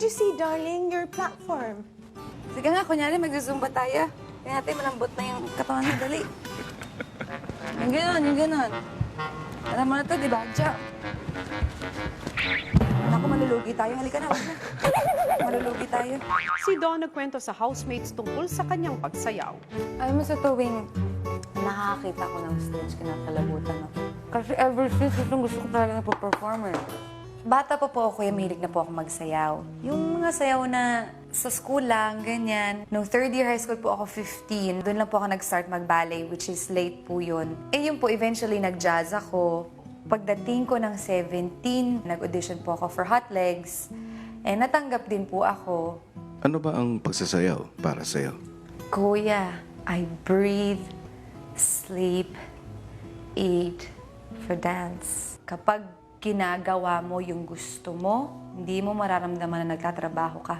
you see, darling? Your platform. Sige nga, kunyari magzuzumba tayo. Kaya natin malambot na yung katawan mo, dali. Yung gano'n, yung gano'n. Alam mo na to, di ba? Jump. Naku, malulugi tayo. Halika na, huwag na. Malulugi tayo. Si Dawn nagkwento sa housemates tungkol sa kanyang pagsayaw. Alam mo sa tuwing nakakita ko ng stage, kinakalabutan ako. Kasi ever since, itong gusto ko talaga na perform eh. Bata pa po ako, mahilig na po ako magsayaw. Yung mga sayaw na sa school lang, ganyan. Nung third year high school po ako, 15, doon lang po ako nag-start mag-ballet, which is late po yun. Eh yun po, eventually nag-jazz ako. Pagdating ko ng 17, nag-audition po ako for Hot Legs. Eh natanggap din po ako. Ano ba ang pagsasayaw para sa'yo? Kuya, I breathe, sleep, eat for dance. Kapag ginagawa mo yung gusto mo, hindi mo mararamdaman na nagtatrabaho ka.